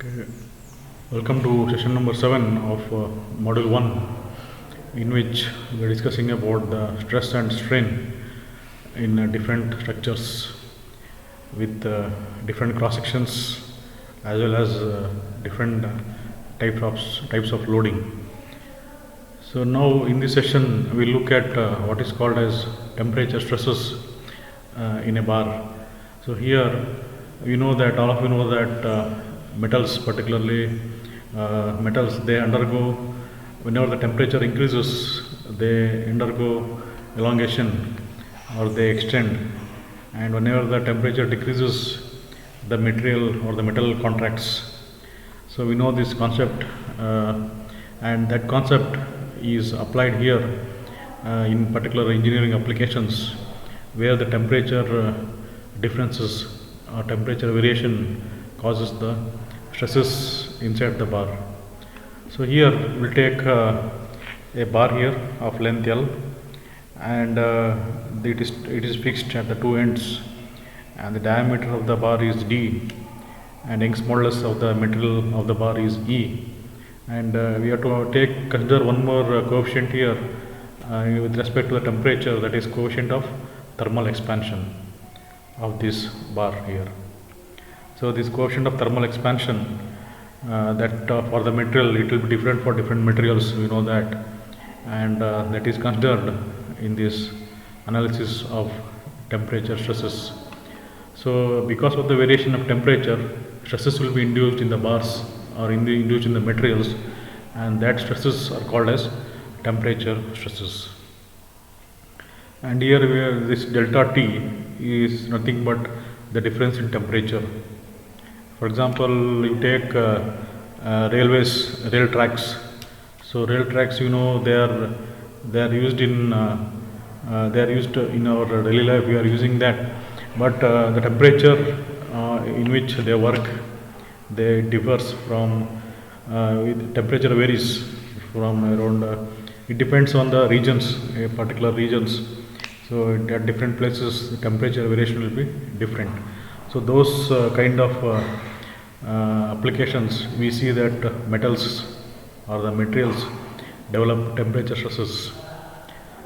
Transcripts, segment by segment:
Okay. Welcome to session number 7 of module 1, in which we are discussing about the stress and strain in different structures with different cross sections as well as different types of loading. So now in this session we look at what is called as temperature stresses in a bar. So here you know that all of you know that metals, particularly metals, they undergo, whenever the temperature increases, they undergo elongation or they extend, and whenever the temperature decreases, the material or the metal contracts. So we know this concept, and that concept is applied here in particular engineering applications where the temperature differences or temperature variation causes the stresses inside the bar. So here we'll take a bar here of length L, and it is fixed at the two ends, and the diameter of the bar is D, and Young's modulus of the material of the bar is E, and we have to consider one more coefficient here with respect to the temperature, that is coefficient of thermal expansion of this bar here. So this coefficient of thermal expansion, that for the material it will be different for different materials, we know that, and that is considered in this analysis of temperature stresses. So because of the variation of temperature, stresses will be induced in the bars or induced in the materials, and that stresses are called as temperature stresses. And here this delta T is nothing but the difference in temperature. For example, you take rail tracks. So rail tracks, you know, they are used in our daily life. We are using that, but the temperature in which they work, they differs from temperature varies from around. It depends on the regions, particular regions. So at different places, the temperature variation will be different. So those kind of applications, we see that metals or the materials develop temperature stresses.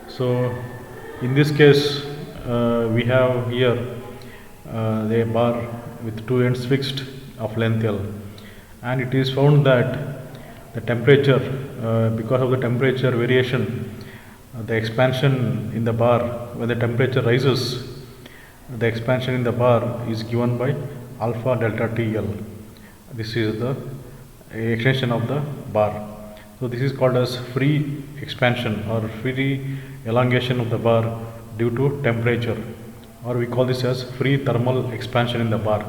So in this case, we have here a bar with two ends fixed of length L, and it is found that the temperature, because of the temperature variation, the expansion in the bar, when the temperature rises, the expansion in the bar is given by alpha delta TL. This is the extension of the bar. So this is called as free expansion or free elongation of the bar due to temperature, or we call this as free thermal expansion in the bar.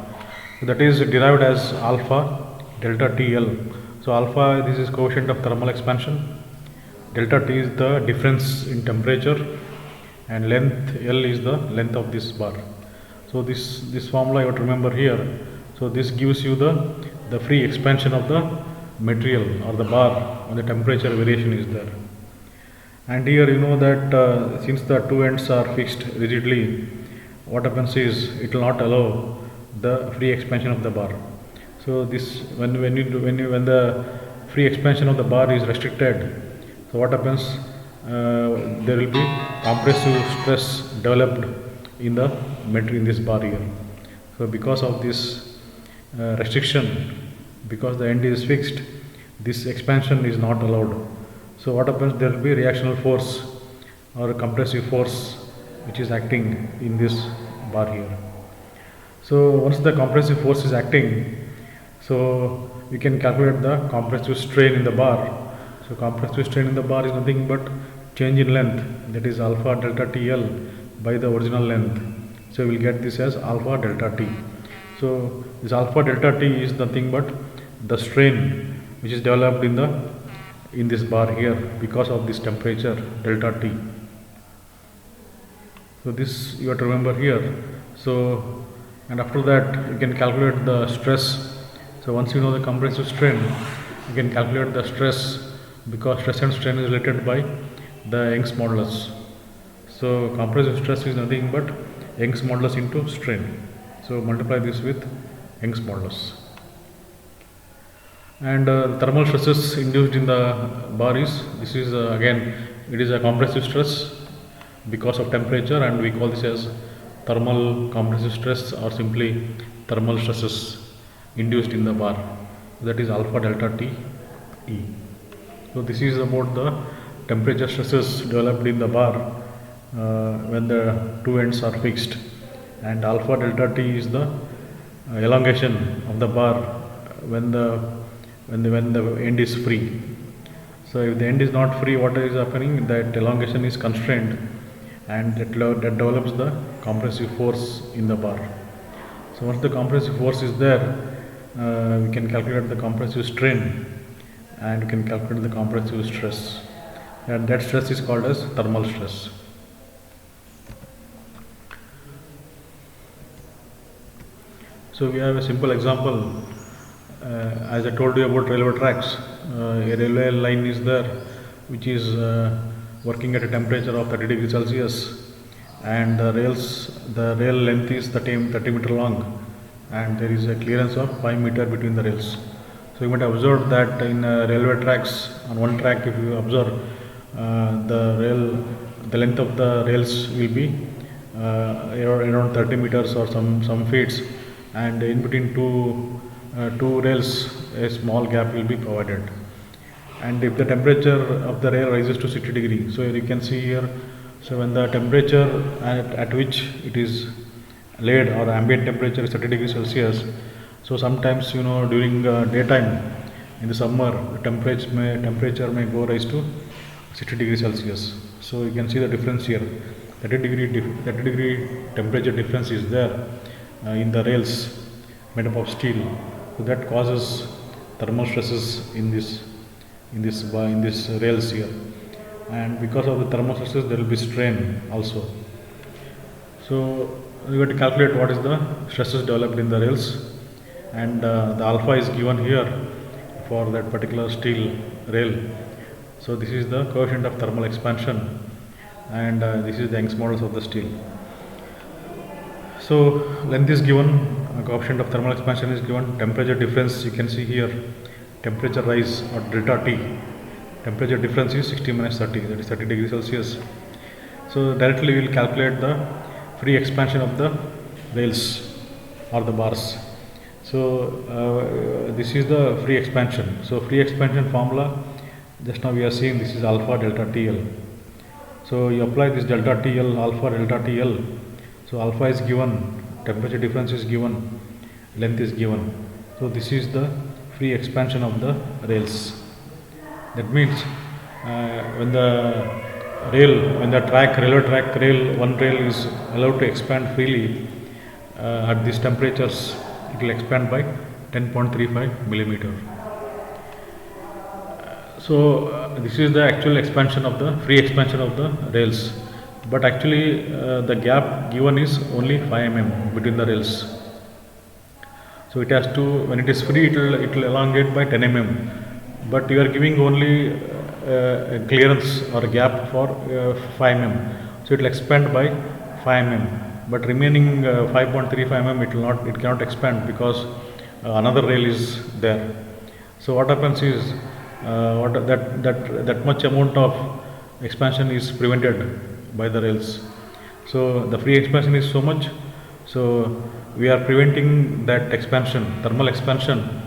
So that is derived as alpha delta TL. So alpha, this is coefficient of thermal expansion, delta T is the difference in temperature, and length L is the length of this bar. So this formula you have to remember here. So this gives you the free expansion of the material or the bar when the temperature variation is there. And here you know that since the two ends are fixed rigidly, what happens is it will not allow the free expansion of the bar. So this when the free expansion of the bar is restricted, so what happens? There will be compressive stress developed in the material in this bar here. So because of this restriction, because the end is fixed, this expansion is not allowed. So what happens? There will be reactional force or compressive force which is acting in this bar here. So once the compressive force is acting, so we can calculate the compressive strain in the bar. So compressive strain in the bar is nothing but change in length, that is alpha delta TL by the original length. So we will get this as alpha delta T. So this alpha delta T is nothing but the strain which is developed in this bar here because of this temperature delta T. So this you have to remember here. So and after that you can calculate the stress. So once you know the compressive strain, you can calculate the stress, because stress and strain is related by the Young's modulus. So compressive stress is nothing but Young's modulus into strain. So multiply this with Young's modulus. And thermal stresses induced in the bar is, this is again, it is a compressive stress because of temperature, and we call this as thermal compressive stress, or simply thermal stresses induced in the bar, that is alpha delta T E. So this is about the temperature stresses developed in the bar when the two ends are fixed, and alpha delta T is the elongation of the bar when the end is free. So if the end is not free, what is happening? That elongation is constrained, and that develops the compressive force in the bar. So once the compressive force is there, we can calculate the compressive strain, and we can calculate the compressive stress, and that stress is called as thermal stress. So we have a simple example. As I told you about railway tracks, a railway line is there which is working at a temperature of 30 degrees Celsius, and the rail length is 30 meter long, and there is a clearance of 5 meter between the rails. So you might observe that in railway tracks, on one track, if you observe, the length of the rails will be around 30 meters or some feet, and in between two rails a small gap will be provided. And if the temperature of the rail rises to 60 degrees, so you can see here, so when the temperature at which it is laid, or ambient temperature is 30 degrees Celsius, so sometimes during daytime in the summer, the temperature may go rise to 60 degrees Celsius. So you can see the difference here. 30 degree temperature difference is there in the rails made up of steel. So that causes thermal stresses in this rails here, and because of the thermal stresses there will be strain also. So we have to calculate what is the stresses developed in the rails, and the alpha is given here for that particular steel rail. So this is the coefficient of thermal expansion, and this is the Young's modulus of the steel. So length is given, coefficient of thermal expansion is given, temperature difference you can see here, temperature rise or delta T, temperature difference is 60 minus 30, that is 30 degrees Celsius. So directly we will calculate the free expansion of the rails or the bars. So this is the free expansion. So free expansion formula, just now we are seeing, this is alpha delta TL. So you apply this delta TL, alpha delta TL. So alpha is given, temperature difference is given, length is given. So this is the free expansion of the rails. That means when the railway track rail, one rail is allowed to expand freely at these temperatures, it will expand by 10.35 millimeter. So this is the actual expansion of the free expansion of the rails, but actually the gap given is only 5 mm between the rails. So it has to, when it is free, it will elongate by 10 mm, but you are giving only a clearance or a gap for 5 mm, so it will expand by 5 mm, but remaining 5.35 mm it cannot expand because another rail is there. So what happens is that much amount of expansion is prevented by the rails. So the free expansion is so much, so we are preventing that expansion, thermal expansion,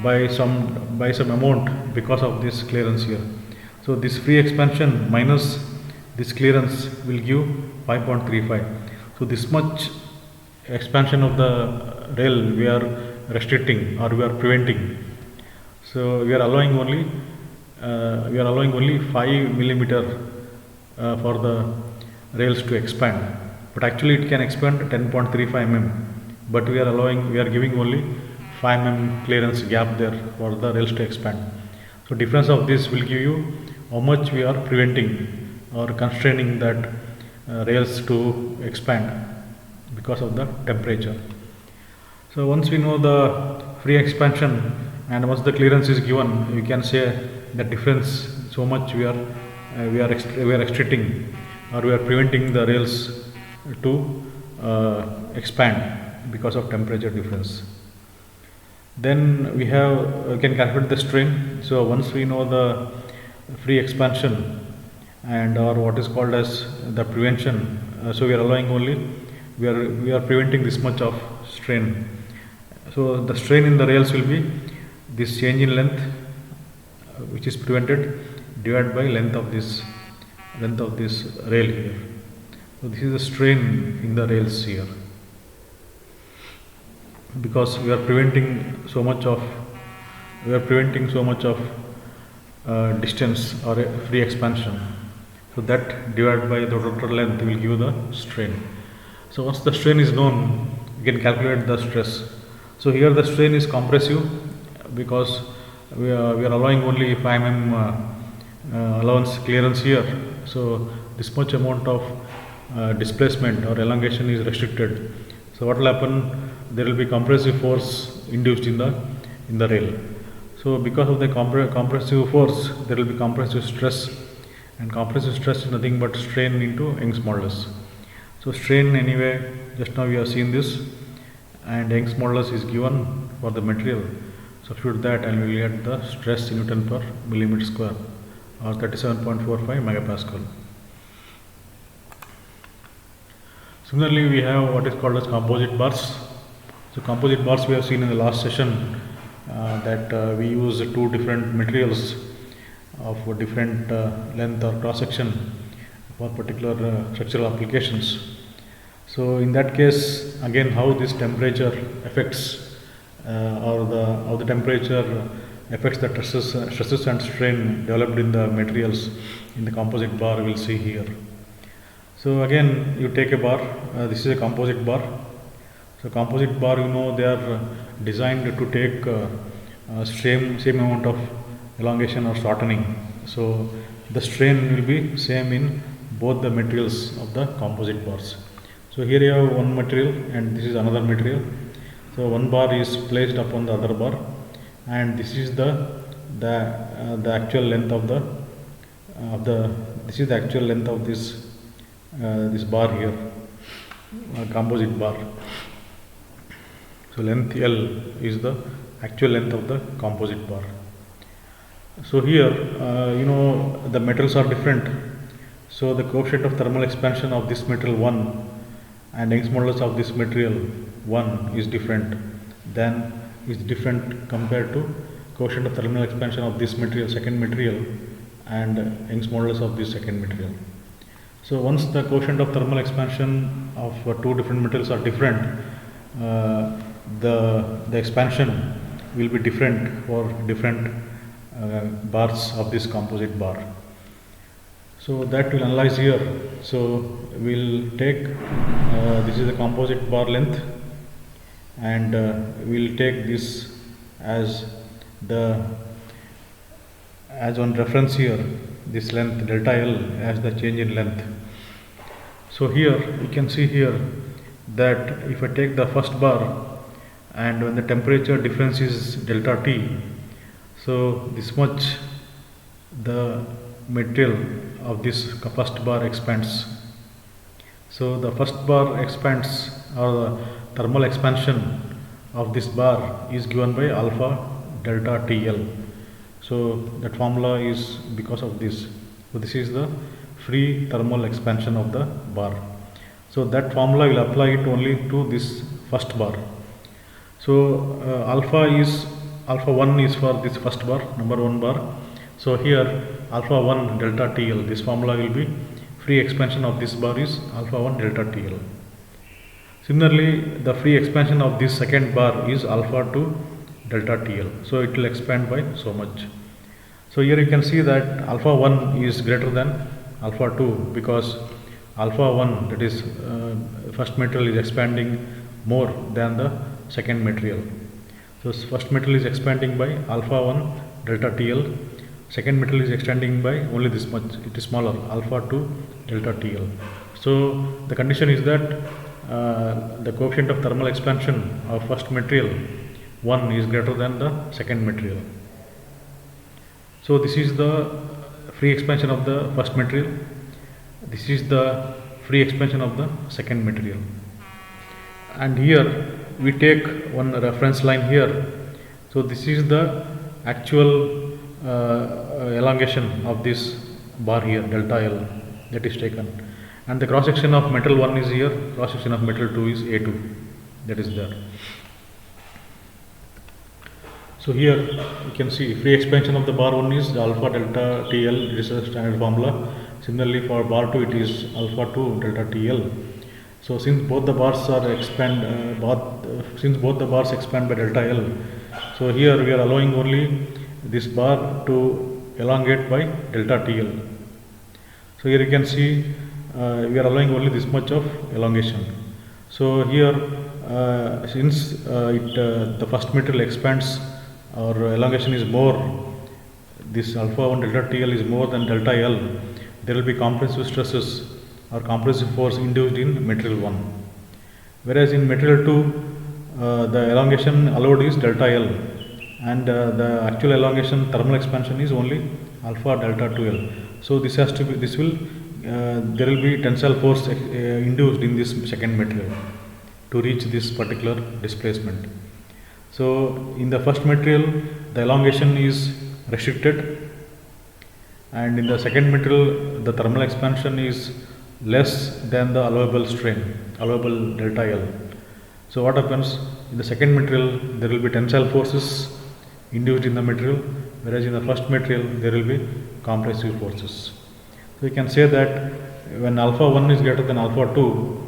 by some amount because of this clearance here. So this free expansion minus this clearance will give 5.35. So this much expansion of the rail we are restricting, or we are preventing. So we are allowing only 5 millimeter for the rails to expand, but actually it can expand 10.35 mm, but we are giving only 5 mm clearance gap there for the rails to expand. So difference of this will give you how much we are preventing or constraining that rails to expand because of the temperature. So once we know the free expansion and once the clearance is given, you can say the difference so much we are restricting, or we are preventing the rails to expand because of temperature difference. Then we can calculate the strain. So once we know the free expansion and or what is called as the prevention, so we are allowing only we are preventing this much of strain. So the strain in the rails will be this change in length, which is prevented, divided by length of this rail here. So this is the strain in the rails here, because we are preventing so much of distance or a free expansion. So that divided by the total length will give the strain. So once the strain is known, we can calculate the stress. So here the strain is compressive, because we are allowing only 5 mm allowance clearance here. So this much amount of displacement or elongation is restricted. So what will happen? There will be compressive force induced in the rail. So because of the compressive force, there will be compressive stress, and compressive stress is nothing but strain into Young's modulus. So strain, anyway, just now we have seen this, and Young's modulus is given for the material. Substitute that and we will get the stress in Newton per millimeter square, or 37.45 megapascal. Similarly, we have what is called as composite bars. So composite bars we have seen in the last session, that we use two different materials of different length or cross section for particular structural applications. So in that case, again, how this temperature affects how the temperature affects the stresses and strain developed in the materials in the composite bar, we will see here. So again, you take a bar, this is a composite bar. So composite bar, they are designed to take same amount of elongation or shortening. So the strain will be same in both the materials of the composite bars. So here you have one material and this is another material. So one bar is placed upon the other bar, and this is the actual length of this is the actual length of this bar here, composite bar. So length L is the actual length of the composite bar. So here, the metals are different. So the coefficient of thermal expansion of this material 1 and Young's modulus of this material 1 is different. Then is different compared to coefficient of thermal expansion of this material, second material, and Young's modulus of this second material. So once the coefficient of thermal expansion of two different materials are different, the expansion will be different for different bars of this composite bar. So that we'll analyze here. So we'll take this is the composite bar length, and we'll take this as one reference here, this length delta L as the change in length. So here you can see here that if I take the first bar, and when the temperature difference is delta T, so this much the material of this first bar expands. So the first bar expands, or the thermal expansion of this bar is given by alpha delta TL. So that formula is because of this. So this is the free thermal expansion of the bar. So that formula will apply it only to this first bar. So alpha 1 is for this first bar, number 1 bar. So here alpha 1 delta TL, this formula will be free expansion of this bar is alpha 1 delta TL. Similarly, the free expansion of this second bar is alpha 2 delta TL. So it will expand by so much. So here you can see that alpha 1 is greater than alpha 2, because alpha 1, that is first material, is expanding more than the second material. So first material is expanding by alpha 1 delta TL, second material is extending by only this much, it is smaller, alpha 2 delta TL. So the condition is that the coefficient of thermal expansion of first material 1 is greater than the second material. So this is the free expansion of the first material, this is the free expansion of the second material, and here we take one reference line here, So this is the actual elongation of this bar here, delta L, that is taken. And the cross section of metal 1 is here, cross section of metal 2 is A2, that is there. So here you can see free expansion of the bar 1 is alpha delta TL, it is a standard formula. Similarly for bar 2 it is alpha 2 delta TL. So since both the bars are expand by delta L, so here we are allowing only this bar to elongate by delta TL. So here you can see we are allowing only this much of elongation. So here since the first material expands or elongation is more, this alpha 1 delta TL is more than delta L, there will be compressive stresses or compressive force induced in material 1. Whereas in material 2, the elongation allowed is delta L, and the actual elongation thermal expansion is only alpha delta 2L. So this has to be, there will be tensile force induced in this second material to reach this particular displacement. So in the first material the elongation is restricted, and in the second material the thermal expansion is less than the allowable strain, allowable delta L. So what happens in the second material, there will be tensile forces induced in the material, whereas in the first material there will be compressive forces. So you can say that when alpha 1 is greater than alpha 2,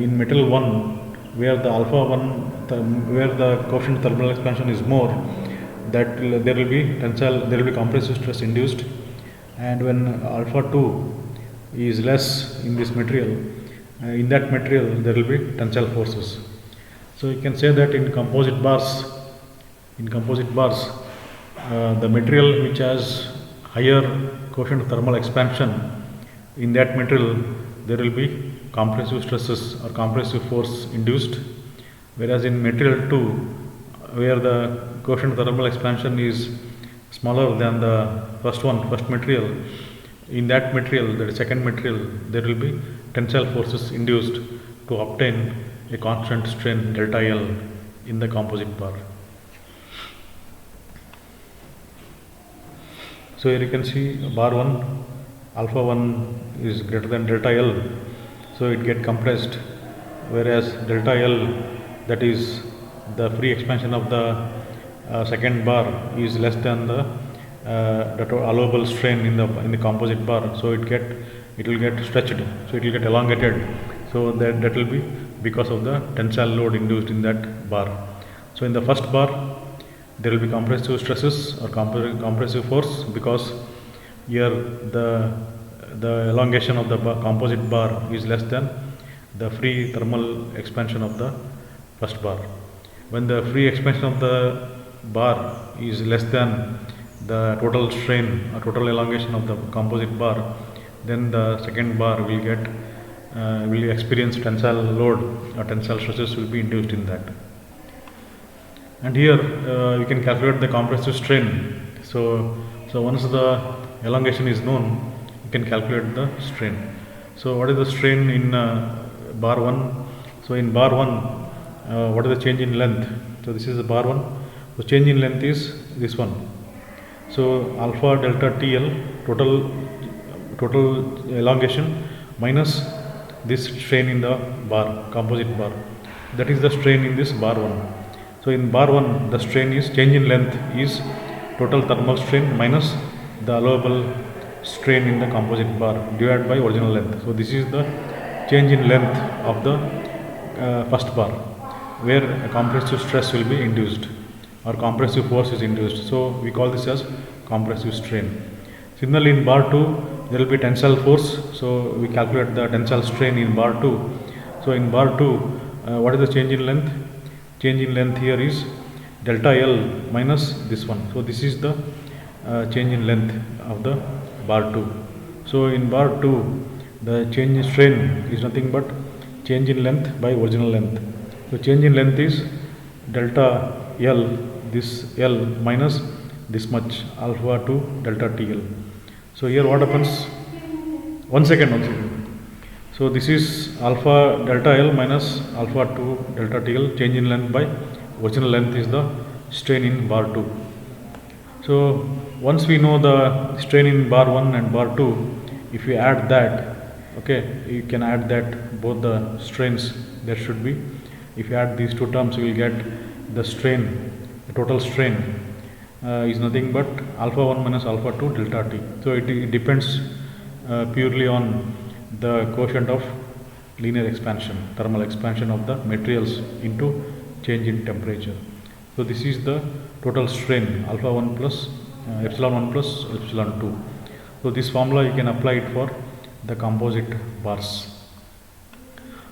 in material 1 where the alpha 1 where the coefficient thermal expansion is more, that there will be compressive stress induced, and when alpha 2 is less in this material, in that material there will be tensile forces. So you can say that in composite bars, the material which has higher coefficient of thermal expansion, in that material there will be compressive stresses or compressive force induced, whereas in material 2 where the coefficient of thermal expansion is smaller than the first material, in that material, that is second material, there will be tensile forces induced to obtain a constant strain delta L in the composite bar. So here you can see bar 1, alpha 1 is greater than delta L, so it get compressed, whereas delta L, that is the free expansion of the second bar, is less than the allowable strain in the composite bar, so it will get stretched, so it will get elongated. So that will be because of the tensile load induced in that bar. So in the first bar there will be compressive stresses or compressive force, because here the elongation of the composite bar is less than the free thermal expansion of the first bar. When the free expansion of the bar is less than the total strain or total elongation of the composite bar, then the second bar will experience tensile load or tensile stresses will be induced in that. And here you can calculate the compressive strain. So once the elongation is known, you can calculate the strain. So what is the strain in bar 1? So in bar 1, what is the change in length? So this is the bar 1. So change in length is this one. So alpha delta TL, total elongation minus this strain in the bar, composite bar. That is the strain in this bar 1. So in bar 1, the strain is change in length is total thermal strain minus the allowable strain in the composite bar divided by original length. So this is the change in length of the first bar, where a compressive stress will be induced or compressive force is induced. So we call this as compressive strain. Similarly in bar 2 there will be tensile force. So we calculate the tensile strain in bar 2. So in bar 2, what is the change in length? Change in length here is delta L minus this one. So this is the change in length of the bar 2. So in bar 2 the change in strain is nothing but change in length by original length. So change in length is delta L, this L minus this much alpha 2 delta TL. So here what happens? One second. So this is alpha delta L minus alpha 2 delta TL, change in length by original length is the strain in bar 2. So once we know the strain in bar 1 and bar 2, if we add that, okay, you can add that both the strains there should be. If you add these two terms, you will get the strain, the total strain is nothing but alpha 1 minus alpha 2 delta T. So it depends purely on the quotient of linear expansion, thermal expansion of the materials into change in temperature. So this is the total strain, alpha 1 plus epsilon 1 plus epsilon 2. So this formula you can apply it for the composite bars.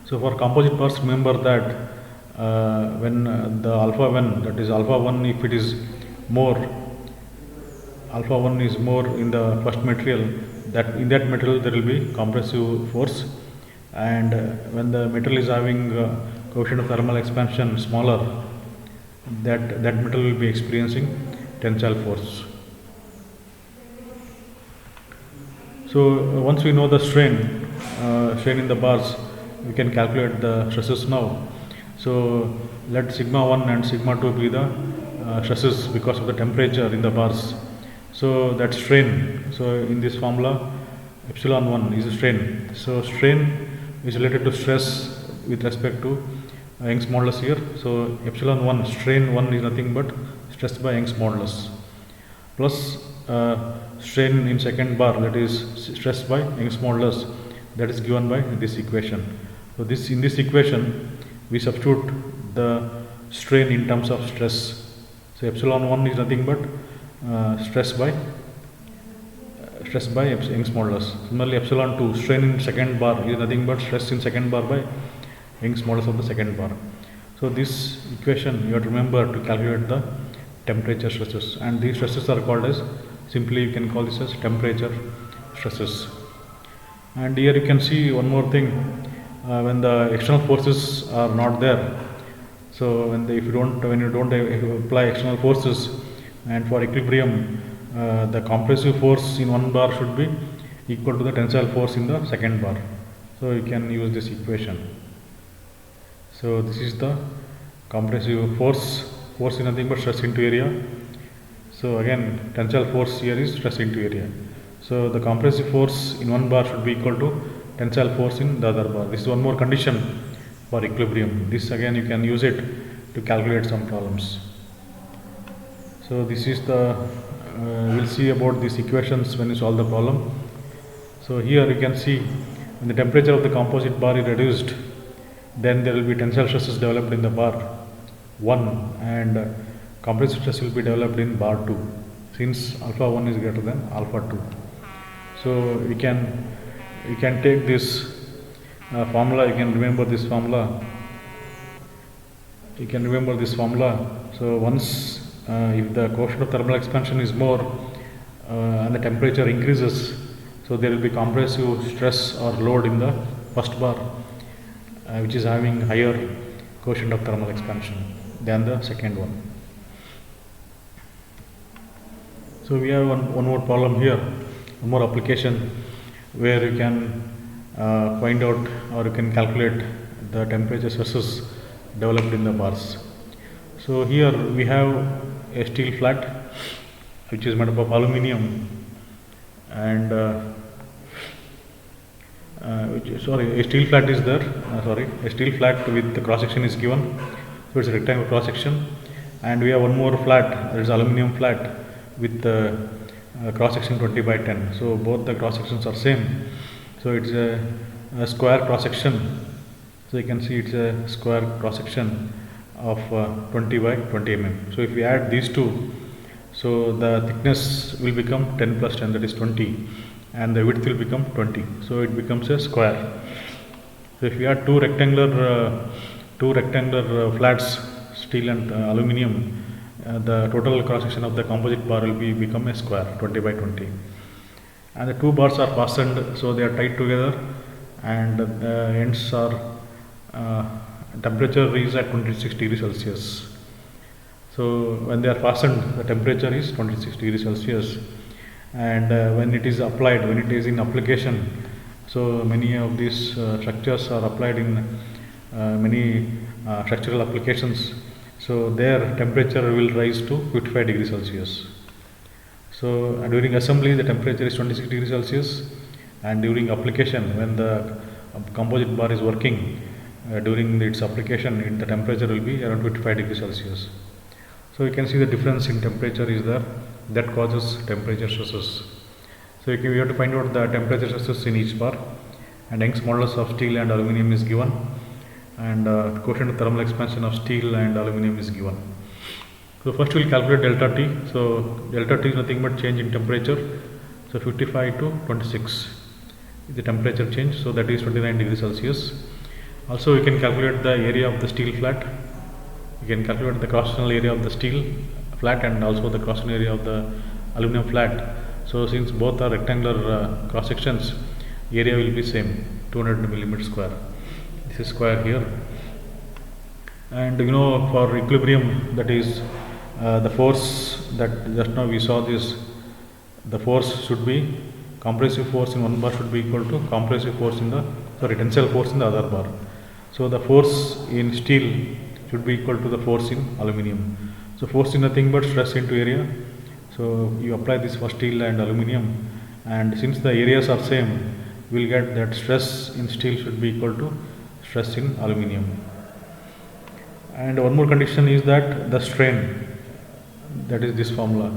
So for composite bars, remember that when the alpha 1, that is alpha 1, if it is more, alpha 1 is more in the first material, that in that material there will be compressive force, and when the material is having coefficient of thermal expansion smaller, that material will be experiencing tensile force. So once we know the strain in the bars, we can calculate the stresses now. So let sigma 1 and sigma 2 be the stresses because of the temperature in the bars. So that strain, so in this formula epsilon 1 is a strain. So strain is related to stress with respect to Young's modulus here. So epsilon 1, strain 1 is nothing but stress by Young's modulus plus strain in second bar, that is stress by Young's modulus, that is given by this equation. So this, in this equation we substitute the strain in terms of stress. So epsilon 1 is nothing but stress by Young's modulus. Similarly epsilon 2, strain in second bar, is nothing but stress in second bar by Young's modulus of the second bar. So this equation you have to remember to calculate the temperature stresses, and these stresses are called as, simply you can call this as temperature stresses. And here you can see one more thing, when the external forces are not there. So when you don't apply external forces, and for equilibrium the compressive force in one bar should be equal to the tensile force in the second bar. So you can use this equation. So this is the compressive force is nothing but stress into area. So again tensile force here is stress into area. So the compressive force in one bar should be equal to tensile force in the other bar. This is one more condition for equilibrium. This again you can use it to calculate some problems. So this is the we'll see about these equations when you solve the problem. So here you can see when the temperature of the composite bar is reduced, then there will be tensile stresses developed in the bar 1 and compressive stress will be developed in bar 2, since alpha 1 is greater than alpha 2. So you can take this formula, you can remember this formula. So once if the coefficient of thermal expansion is more and the temperature increases, so there will be compressive stress or load in the first bar which is having higher coefficient of thermal expansion than the second one. So we have one more problem here, one more application where you can find out or you can calculate the temperature stresses developed in the bars. So here we have a steel flat which is made up of aluminium and a steel flat is there, a steel flat with the cross section is given, so it's a rectangular cross section, and we have one more flat, that is aluminium flat with the cross section 20 by 10. So both the cross sections are same, so it's a square cross section. So you can see it's a square cross section of 20 by 20 mm. So if we add these two, so the thickness will become 10 plus 10, that is 20, and the width will become 20, so it becomes a square. So if we add two rectangular flats, steel and aluminium, the total cross section of the composite bar will become a square 20 by 20, and the two bars are fastened, so they are tied together, and the ends are temperature is at 26 degrees Celsius. So when they are fastened, the temperature is 26 degrees Celsius, and when it is applied, when it is in application, so many of these structures are applied in many structural applications. So their temperature will rise to 55 degrees Celsius. So during assembly the temperature is 26 degrees Celsius, and during application when the composite bar is working, during its application the temperature will be around 55 degrees Celsius. So you can see the difference in temperature is there, that causes temperature stresses. So we have to find out the temperature stresses in each bar, and Young's modulus of steel and aluminum is given, and coefficient of thermal expansion of steel and aluminum is given. So first we will calculate delta T. So delta T is nothing but change in temperature. So 55 to 26 is the temperature change, so that is 29 degrees Celsius. Also we can calculate the area of the steel flat. We can calculate the cross-sectional area of the steel flat and also the cross-sectional area of the aluminum flat. So since both are rectangular cross sections, area will be same, 200 millimeter square. This is square here. And for equilibrium, that is the force that just now we saw this, the force should be, compressive force in one bar should be equal to compressive force in the, tensile force in the other bar. So the force in steel should be equal to the force in aluminum. So force is nothing but stress into area. So you apply this for steel and aluminum, and since the areas are same, we will get that stress in steel should be equal to stress in aluminum. And one more condition is that the strain, that is this formula,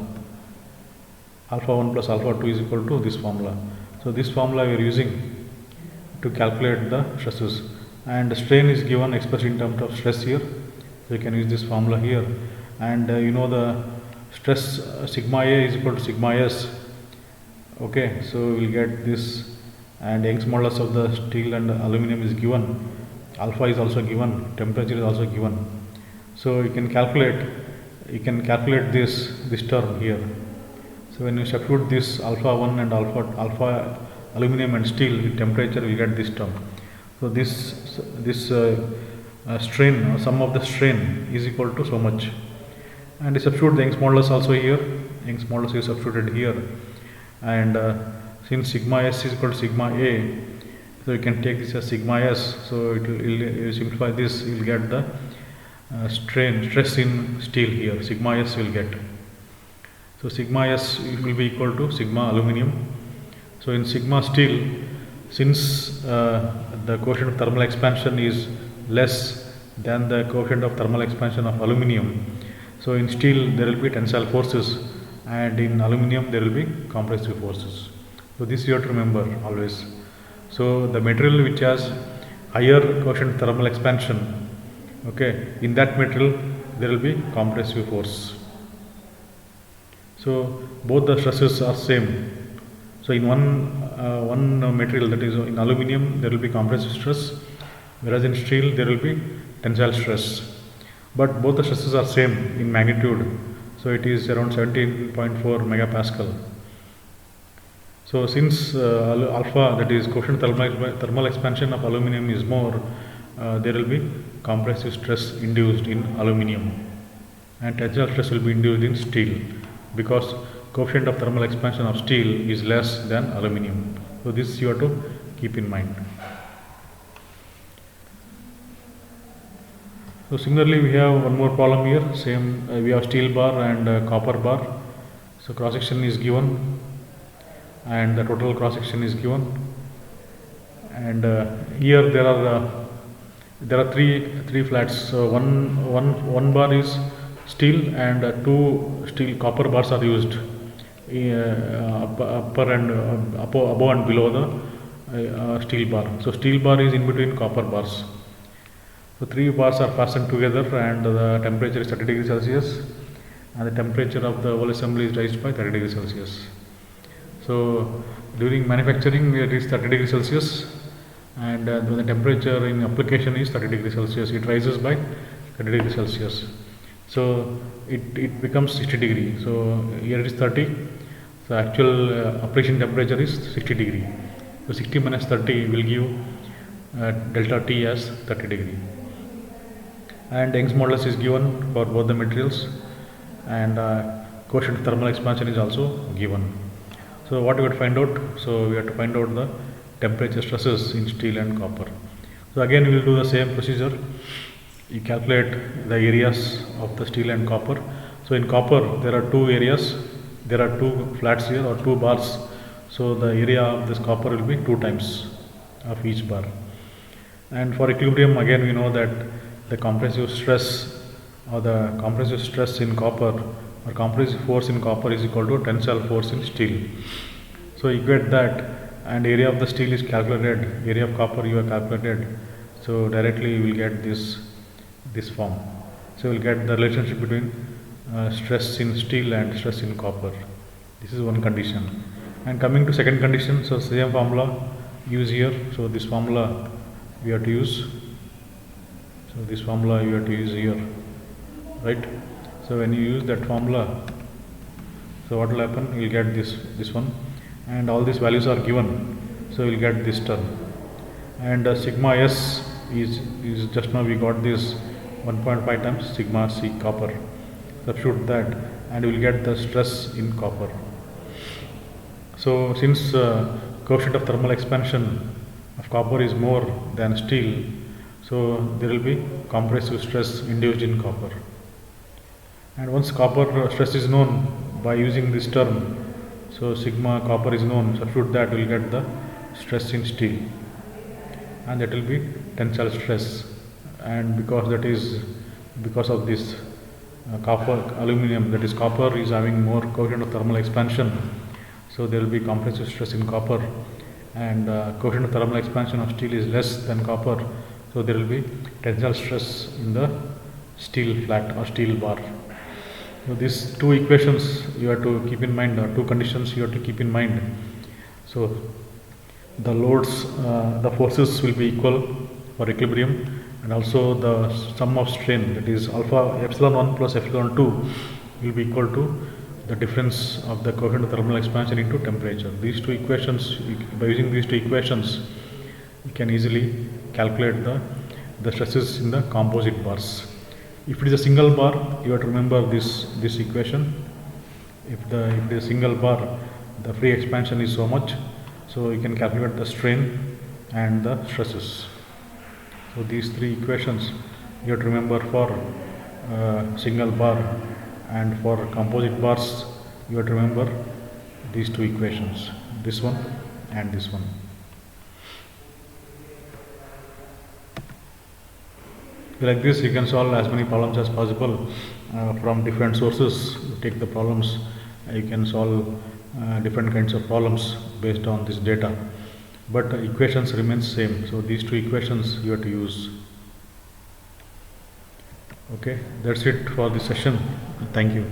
alpha 1 plus alpha 2 is equal to this formula. So this formula we are using to calculate the stresses, and the strain is given expressed in terms of stress here. So you can use this formula here, and the stress sigma A is equal to sigma S. Okay, so we will get this, and Young's modulus of the steel and aluminum is given, alpha is also given, temperature is also given. So you can calculate this term here. So when you substitute this alpha 1 and alpha aluminum and steel with temperature, we get this term. So this strain, or sum of the strain, is equal to so much. And you substitute the Young's modulus also here. Young's modulus is substituted here, and since sigma S is equal to sigma A, so you can take this as sigma S. So it will simplify this, you will get the stress in steel here. Sigma S will get. So sigma S will be equal to sigma aluminum. So in sigma steel, since the coefficient of thermal expansion is less than the coefficient of thermal expansion of aluminum, so in steel there will be tensile forces, and in aluminum there will be compressive forces. So this you have to remember always. So the material which has higher coefficient of thermal expansion, okay, in that material there will be compressive force. So both the stresses are same. So in one material, that is in aluminum, there will be compressive stress, whereas in steel there will be tensile stress. But both the stresses are same in magnitude. So it is around 17.4 megapascal. So since alpha, that is coefficient thermal expansion of aluminum, is more, there will be compressive stress induced in aluminum, and tensile stress will be induced in steel, because coefficient of thermal expansion of steel is less than aluminum. So this you have to keep in mind. So similarly we have one more problem here. Same, we have steel bar and copper bar. So cross section is given, and the total cross section is given, and here there are three flats. So one bar is steel, and two steel copper bars are used, above and below the steel bar. So steel bar is in between copper bars. So three bars are fastened together, and the temperature is 30 degrees Celsius, and the temperature of the whole assembly is raised by 30 degrees Celsius. So during manufacturing it is 30 degrees Celsius, and when the temperature in application is 30 degrees Celsius, it rises by 30 degrees Celsius. So it becomes 60 degree. So here it is 30. The actual application temperature is 60 degree. So 60 minus 30 will give delta T as 30 degree. And Young's modulus is given for both the materials, and coefficient of thermal expansion is also given. So what we have to find out? So we have to find out the temperature stresses in steel and copper. So again we will do the same procedure. you calculate the areas of the steel and copper. So in copper there are two areas, there are two flats here or two bars. So the area of this copper will be 2 times of each bar. And for equilibrium again we know that the compressive stress or the compressive stress in copper or compressive force in copper is equal to tensile force in steel. So equate that, and area of the steel is calculated, area of copper you have calculated. So directly you will get this form. So you will get the relationship between stress in steel and stress in copper. This is one condition. And coming to second condition, so same formula use here. So this formula we have to use. So this formula you have to use here, right? So when you use that formula, so what will happen? You will get this one, and all these values are given. So you will get this term. And sigma s is just now we got this 1.5 times sigma c copper. Substitute that, and you will get the stress in copper. So since coefficient of thermal expansion of copper is more than steel, so there will be compressive stress induced in copper. And once copper stress is known by using this term, so sigma copper is known, substitute that, we will get the stress in steel, and that will be tensile stress. And because of this copper aluminum, that is copper is having more coefficient of thermal expansion, so there will be compressive stress in copper, and coefficient of thermal expansion of steel is less than copper, so there will be tensile stress in the steel flat or steel bar. So these two equations you have to keep in mind, or two conditions you have to keep in mind. So the loads, the forces will be equal for equilibrium, and also the sum of strain, that is alpha epsilon 1 plus epsilon 2 will be equal to the difference of the coefficient of thermal expansion into temperature. These two equations, by using these two equations, you can easily calculate the stresses in the composite bars. If it is a single bar, you have to remember this equation. If it is a single bar, the free expansion is so much, so you can calculate the strain and the stresses. So these three equations you have to remember for single bar, and for composite bars you have to remember these two equations, this one and this one. Like this you can solve as many problems as possible from different sources. You take the problems, you can solve different kinds of problems based on this data, but equations remain same. So these two equations you have to use. Okay, that's it for this session. Thank you.